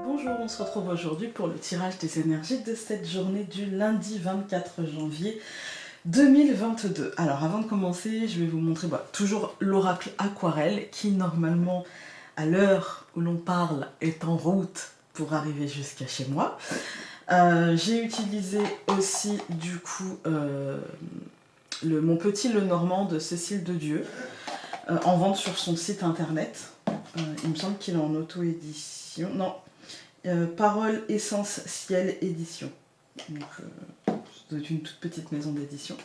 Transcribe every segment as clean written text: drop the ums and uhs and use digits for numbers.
Bonjour, on se retrouve aujourd'hui pour le tirage des énergies de cette journée du lundi 24 janvier 2022. Alors avant de commencer, je vais vous montrer toujours l'oracle aquarelle qui normalement à l'heure où l'on parle est en route pour arriver jusqu'à chez moi. J'ai utilisé aussi du coup mon petit Lenormand de Cécile de Dieu en vente sur son site internet. Il me semble qu'il est en auto-édition. Non, Parole Essence Ciel Édition. Donc, ça doit être une toute petite maison d'édition.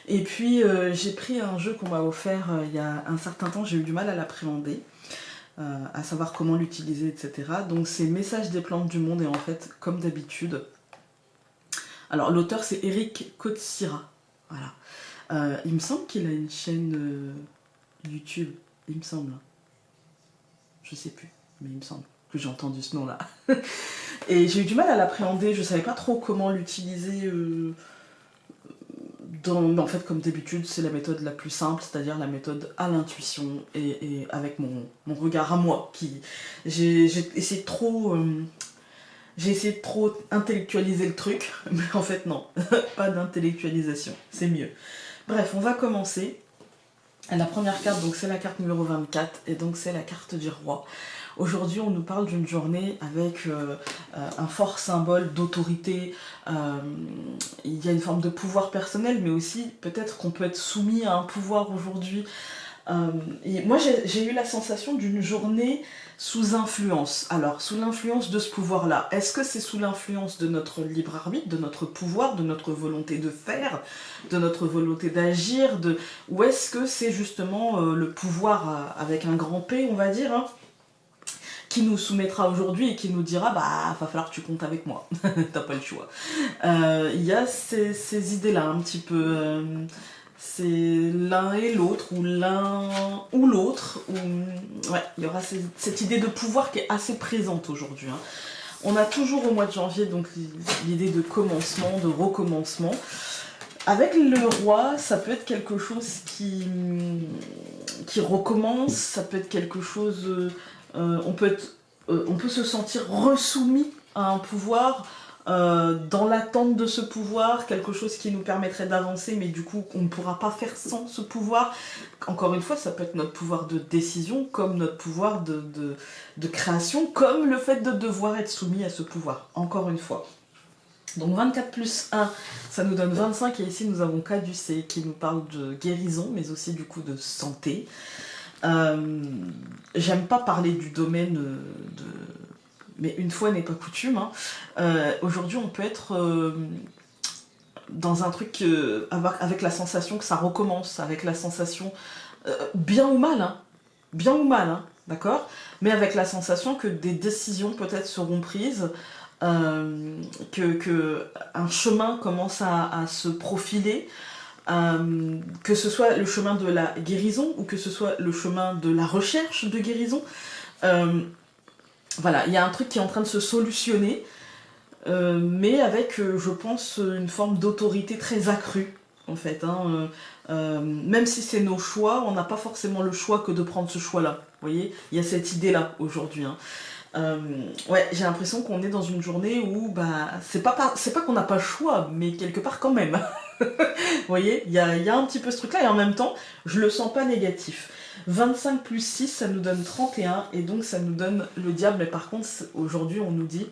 Et puis j'ai pris un jeu qu'on m'a offert il y a un certain temps, j'ai eu du mal à l'appréhender, à savoir comment l'utiliser, etc. Donc c'est Messages des plantes du monde et en fait, comme d'habitude, alors l'auteur c'est Eric Kotsira. Voilà. Il me semble qu'il a une chaîne YouTube, il me semble. Je sais plus, mais il me semble que j'ai entendu ce nom-là. Et j'ai eu du mal à l'appréhender, je savais pas trop comment l'utiliser. Mais en fait, comme d'habitude, c'est la méthode la plus simple, c'est-à-dire la méthode à l'intuition et avec mon regard à moi. J'ai essayé de trop... J'ai essayé de trop intellectualiser le truc, mais en fait non, pas d'intellectualisation, c'est mieux. Bref, on va commencer. La première carte, donc c'est la carte numéro 24, et donc c'est la carte du roi. Aujourd'hui, on nous parle d'une journée avec un fort symbole d'autorité. Il y a une forme de pouvoir personnel, mais aussi peut-être qu'on peut être soumis à un pouvoir aujourd'hui. Et moi, j'ai eu la sensation d'une journée sous influence. Alors, sous l'influence de ce pouvoir-là, est-ce que c'est sous l'influence de notre libre arbitre, de notre pouvoir, de notre volonté de faire, de notre volonté d'agir, ou est-ce que c'est justement le pouvoir avec un grand P, on va dire, hein, qui nous soumettra aujourd'hui et qui nous dira bah va falloir que tu comptes avec moi, t'as pas le choix. Il y a ces idées-là un petit peu, c'est l'un et l'autre, ou l'un ou l'autre, ouais, il y aura cette idée de pouvoir qui est assez présente aujourd'hui. Hein. On a toujours au mois de janvier donc l'idée de commencement, de recommencement. Avec le roi, ça peut être quelque chose qui recommence, ça peut être quelque chose... on peut se sentir resoumis à un pouvoir, dans l'attente de ce pouvoir, quelque chose qui nous permettrait d'avancer, mais du coup on ne pourra pas faire sans ce pouvoir. Encore une fois, ça peut être notre pouvoir de décision, comme notre pouvoir de création, comme le fait de devoir être soumis à ce pouvoir, encore une fois. Donc 24 plus 1, ça nous donne 25, et ici nous avons Caducée qui nous parle de guérison, mais aussi du coup de santé. J'aime pas parler du domaine de... Mais une fois n'est pas coutume. Hein. Aujourd'hui, on peut être dans un truc avec la sensation que ça recommence, avec la sensation, bien ou mal, hein, bien ou mal, hein, d'accord, mais avec la sensation que des décisions peut-être seront prises, que un chemin commence à se profiler, que ce soit le chemin de la guérison ou que ce soit le chemin de la recherche de guérison. Voilà, il y a un truc qui est en train de se solutionner, mais avec, je pense, une forme d'autorité très accrue, en fait. Hein. Même si c'est nos choix, on n'a pas forcément le choix que de prendre ce choix-là. Vous voyez, il y a cette idée-là aujourd'hui. Hein. Ouais, j'ai l'impression qu'on est dans une journée où bah c'est pas qu'on n'a pas le choix, mais quelque part quand même. Vous voyez, il y a un petit peu ce truc-là, et en même temps, je le sens pas négatif. 25 plus 6, ça nous donne 31, et donc ça nous donne le diable. Mais par contre, aujourd'hui, on nous dit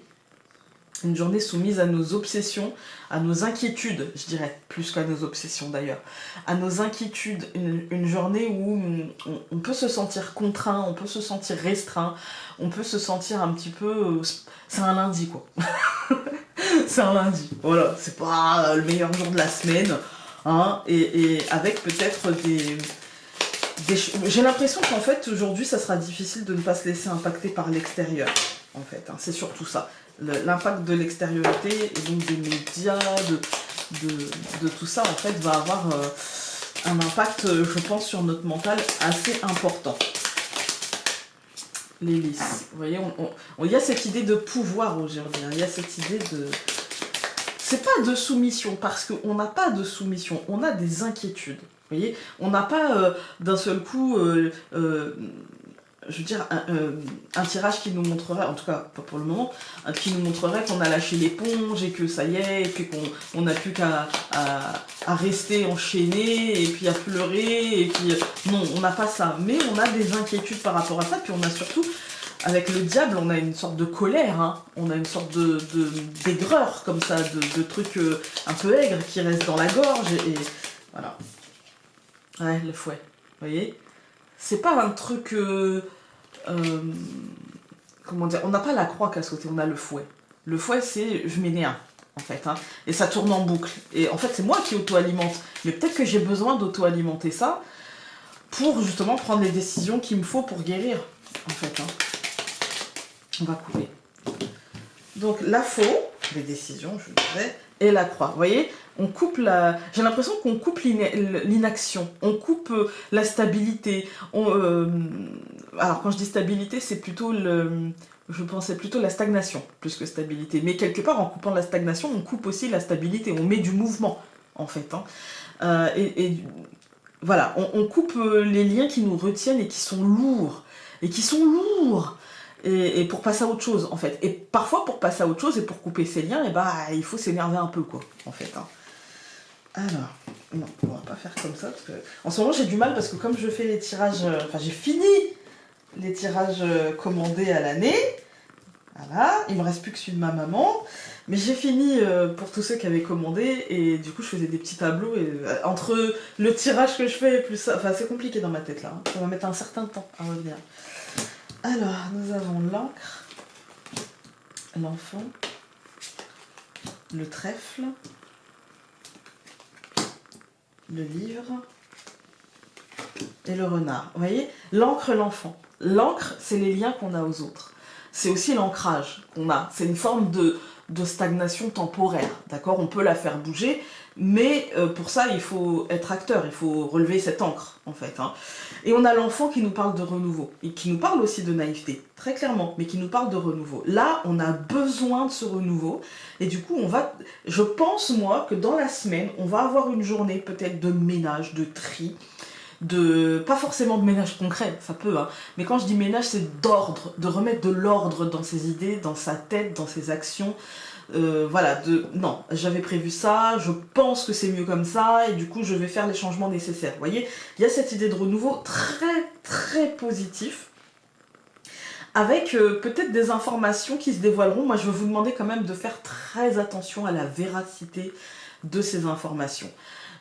une journée soumise à nos obsessions, à nos inquiétudes, je dirais, plus qu'à nos obsessions d'ailleurs, à nos inquiétudes, une journée où on peut se sentir contraint, on peut se sentir restreint, on peut se sentir un petit peu... c'est un lundi, quoi. C'est un lundi, voilà, c'est pas le meilleur jour de la semaine, hein, et avec peut-être des... J'ai l'impression qu'en fait, aujourd'hui, ça sera difficile de ne pas se laisser impacter par l'extérieur, en fait, hein, c'est surtout ça. L'impact de l'extériorité et donc des médias, de tout ça, en fait, va avoir un impact, je pense, sur notre mental assez important. Les lys, vous voyez, il y a cette idée de pouvoir aujourd'hui, hein, il y a cette idée de... C'est pas de soumission, parce qu'on n'a pas de soumission, on a des inquiétudes. Vous voyez, on n'a pas d'un seul coup je veux dire, un tirage qui nous montrerait, en tout cas pas pour le moment, qui nous montrerait qu'on a lâché l'éponge et que ça y est, et puis qu'on n'a plus qu'à rester enchaîné et puis à pleurer, et puis non, on n'a pas ça. Mais on a des inquiétudes par rapport à ça, puis on a surtout, avec le diable, on a une sorte de colère, hein. On a une sorte d'aigreur comme ça, de trucs un peu aigres qui restent dans la gorge, et voilà. Ouais, le fouet, vous voyez? C'est pas un truc... comment dire, on n'a pas la croix qu'à sauter, on a le fouet. Le fouet, c'est je m'énerve, en fait, hein, et ça tourne en boucle. Et en fait, c'est moi qui auto-alimente. Mais peut-être que j'ai besoin d'auto-alimenter ça pour justement prendre les décisions qu'il me faut pour guérir, en fait. Hein. On va couper. Donc, la faux, les décisions, je disais, et la croix. Vous voyez, on coupe la... J'ai l'impression qu'on coupe l'inaction, on coupe la stabilité. Alors, quand je dis stabilité, c'est plutôt le... Je pensais plutôt la stagnation, plus que stabilité. Mais quelque part, en coupant la stagnation, on coupe aussi la stabilité. On met du mouvement, en fait. Hein. Voilà, on coupe les liens qui nous retiennent et qui sont lourds. Et qui sont lourds. Et pour passer à autre chose, en fait. Et parfois, pour passer à autre chose et pour couper ces liens, et bah, il faut s'énerver un peu, quoi, en fait. Hein. Alors, non, on va pas faire comme ça, parce que... En ce moment, j'ai du mal, parce que comme je fais les tirages... Enfin, j'ai fini les tirages commandés à l'année. Voilà, il me reste plus que celui de ma maman. Mais j'ai fini pour tous ceux qui avaient commandé, et du coup, je faisais des petits tableaux, et entre le tirage que je fais et plus ça... Enfin, c'est compliqué dans ma tête, là. Hein. Ça va mettre un certain temps à revenir. Alors, nous avons l'encre, l'enfant, le trèfle, le livre et le renard. Vous voyez, l'encre, l'enfant. L'encre, c'est les liens qu'on a aux autres. C'est aussi l'ancrage qu'on a. C'est une forme de stagnation temporaire, d'accord? On peut la faire bouger, mais pour ça, il faut être acteur, il faut relever cette encre, en fait. Hein. Et on a l'enfant qui nous parle de renouveau, et qui nous parle aussi de naïveté, très clairement, mais qui nous parle de renouveau. Là, on a besoin de ce renouveau, et du coup, on va... Je pense, moi, que dans la semaine, on va avoir une journée peut-être de ménage, de tri, pas forcément de ménage concret, ça peut, hein, mais quand je dis ménage, c'est d'ordre, de remettre de l'ordre dans ses idées, dans sa tête, dans ses actions. Voilà, non, j'avais prévu ça, je pense que c'est mieux comme ça, et du coup je vais faire les changements nécessaires. Vous voyez, il y a cette idée de renouveau très très positif, avec peut-être des informations qui se dévoileront. Moi je vais vous demander quand même de faire très attention à la véracité de ces informations.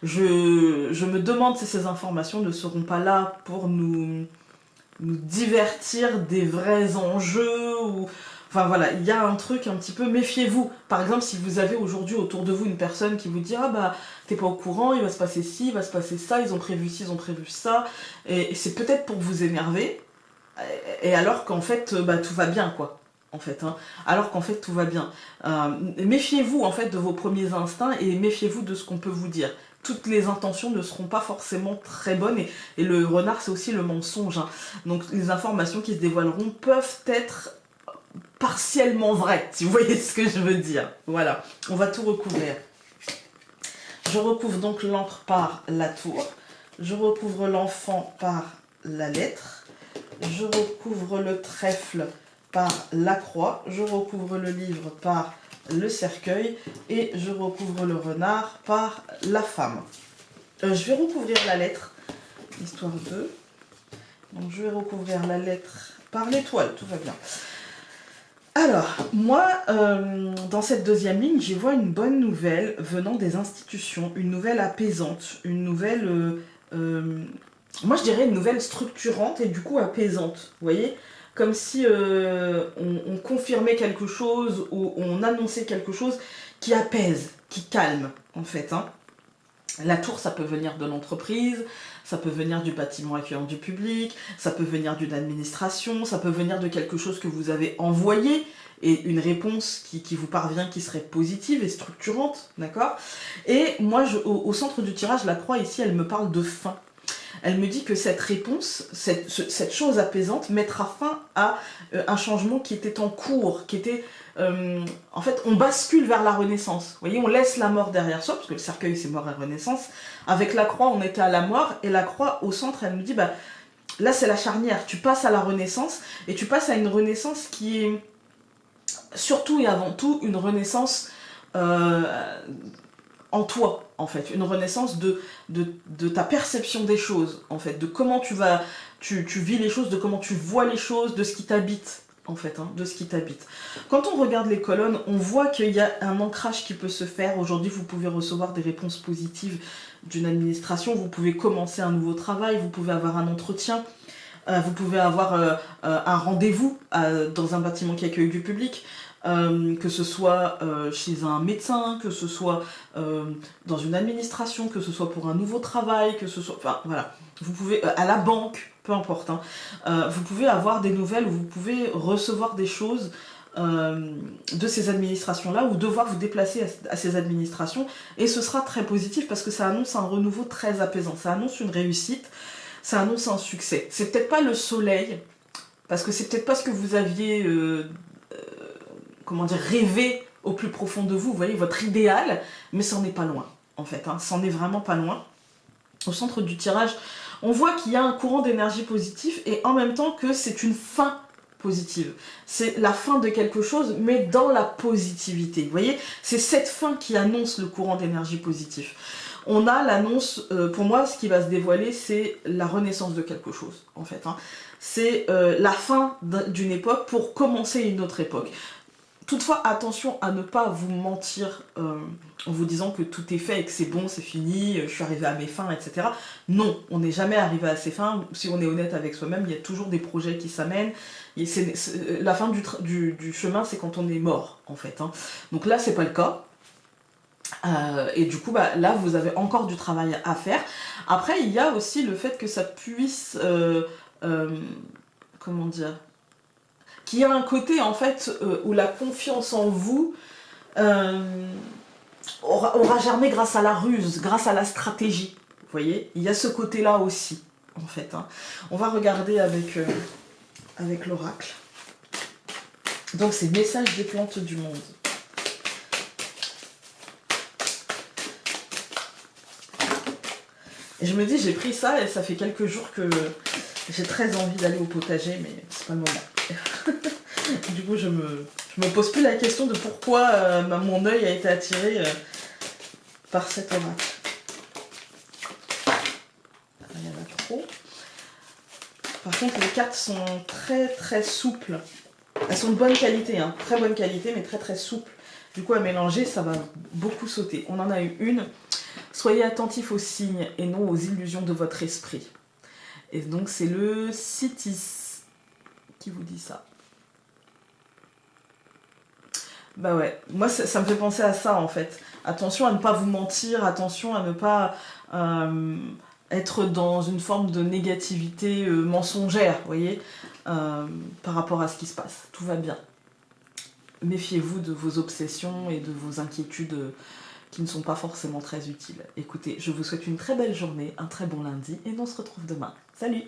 Je me demande si ces informations ne seront pas là pour nous divertir des vrais enjeux, ou... Enfin voilà, il y a un truc un petit peu, méfiez-vous. Par exemple, si vous avez aujourd'hui autour de vous une personne qui vous dit « Ah bah, t'es pas au courant, il va se passer ci, il va se passer ça, ils ont prévu ci, ils ont prévu ça. » Et c'est peut-être pour vous énerver, et alors qu'en fait, bah, tout va bien, quoi. En fait, hein. Alors qu'en fait, tout va bien. Méfiez-vous, en fait, de vos premiers instincts, et méfiez-vous de ce qu'on peut vous dire. Toutes les intentions ne seront pas forcément très bonnes, et le renard, c'est aussi le mensonge. Hein. Donc, les informations qui se dévoileront peuvent être partiellement vraies, si vous voyez ce que je veux dire. Voilà, on va tout recouvrir. Je recouvre donc l'encre par la tour, je recouvre l'enfant par la lettre, je recouvre le trèfle par la croix, je recouvre le livre par le cercueil, et je recouvre le renard par la femme. Je vais recouvrir la lettre, histoire de... Donc je vais recouvrir la lettre par l'étoile, tout va bien. Alors, moi, dans cette deuxième ligne, j'y vois une bonne nouvelle venant des institutions, une nouvelle apaisante, une nouvelle... moi, je dirais une nouvelle structurante et du coup apaisante, vous voyez ? Comme si on confirmait quelque chose ou on annonçait quelque chose qui apaise, qui calme, en fait. Hein. La tour, ça peut venir de l'entreprise, ça peut venir du bâtiment accueillant du public, ça peut venir d'une administration, ça peut venir de quelque chose que vous avez envoyé, et une réponse qui vous parvient qui serait positive et structurante, d'accord ? Et moi, au centre du tirage, la croix ici, elle me parle de fin. Elle me dit que cette réponse, cette chose apaisante, mettra fin à un changement qui était en cours, qui était... en fait, on bascule vers la renaissance. Vous voyez, on laisse la mort derrière soi, parce que le cercueil, c'est mort et renaissance. Avec la croix, on était à la mort, et la croix, au centre, elle nous dit, bah, là c'est la charnière, tu passes à la renaissance, et tu passes à une renaissance qui est surtout et avant tout une renaissance en toi, en fait, une renaissance de ta perception des choses, en fait, de comment tu vis les choses, de comment tu vois les choses, de ce qui t'habite, en fait, hein, de ce qui t'habite. Quand on regarde les colonnes, on voit qu'il y a un ancrage qui peut se faire. Aujourd'hui, vous pouvez recevoir des réponses positives d'une administration, vous pouvez commencer un nouveau travail, vous pouvez avoir un entretien, vous pouvez avoir un rendez-vous dans un bâtiment qui accueille du public, que ce soit chez un médecin, que ce soit dans une administration, que ce soit pour un nouveau travail, que ce soit... Enfin, voilà. Vous pouvez... à la banque, peu importe. Hein, vous pouvez avoir des nouvelles, ou vous pouvez recevoir des choses de ces administrations-là, ou devoir vous déplacer à ces administrations, et ce sera très positif, parce que ça annonce un renouveau très apaisant. Ça annonce une réussite, ça annonce un succès. C'est peut-être pas le soleil, parce que c'est peut-être pas ce que vous aviez... comment dire, rêver au plus profond de vous, vous voyez, votre idéal, mais c'en est pas loin, en fait, hein, c'en est vraiment pas loin. Au centre du tirage, on voit qu'il y a un courant d'énergie positif, et en même temps que c'est une fin positive. C'est la fin de quelque chose, mais dans la positivité, vous voyez, c'est cette fin qui annonce le courant d'énergie positif. On a l'annonce, pour moi, ce qui va se dévoiler, c'est la renaissance de quelque chose, en fait. Hein. C'est la fin d'une époque pour commencer une autre époque. Toutefois, attention à ne pas vous mentir en vous disant que tout est fait et que c'est bon, c'est fini, je suis arrivée à mes fins, etc. Non, on n'est jamais arrivé à ses fins. Si on est honnête avec soi-même, il y a toujours des projets qui s'amènent. La fin du chemin, c'est quand on est mort, en fait. Hein. Donc là, c'est pas le cas. Et du coup, bah, là, vous avez encore du travail à faire. Après, il y a aussi le fait que ça puisse... comment dire, qui a un côté en fait où la confiance en vous aura germé grâce à la ruse, grâce à la stratégie. Vous voyez, il y a ce côté-là aussi, en fait. Hein. On va regarder avec l'oracle. Donc c'est message des plantes du monde. Et je me dis, j'ai pris ça et ça fait quelques jours que j'ai très envie d'aller au potager, mais c'est pas le moment. Du coup, je me pose plus la question de pourquoi mon œil a été attiré par cet oracle. Il y en a trop. Par contre, les cartes sont très très souples. Elles sont de bonne qualité, hein. Très bonne qualité, mais très très souples. Du coup, à mélanger, ça va beaucoup sauter. On en a eu une. Soyez attentifs aux signes et non aux illusions de votre esprit. Et donc, c'est le Citis qui vous dit ça. Bah ouais, moi ça me fait penser à ça en fait. Attention à ne pas vous mentir, attention à ne pas être dans une forme de négativité mensongère, vous voyez, par rapport à ce qui se passe. Tout va bien. Méfiez-vous de vos obsessions et de vos inquiétudes qui ne sont pas forcément très utiles. Écoutez, je vous souhaite une très belle journée, un très bon lundi, et on se retrouve demain. Salut!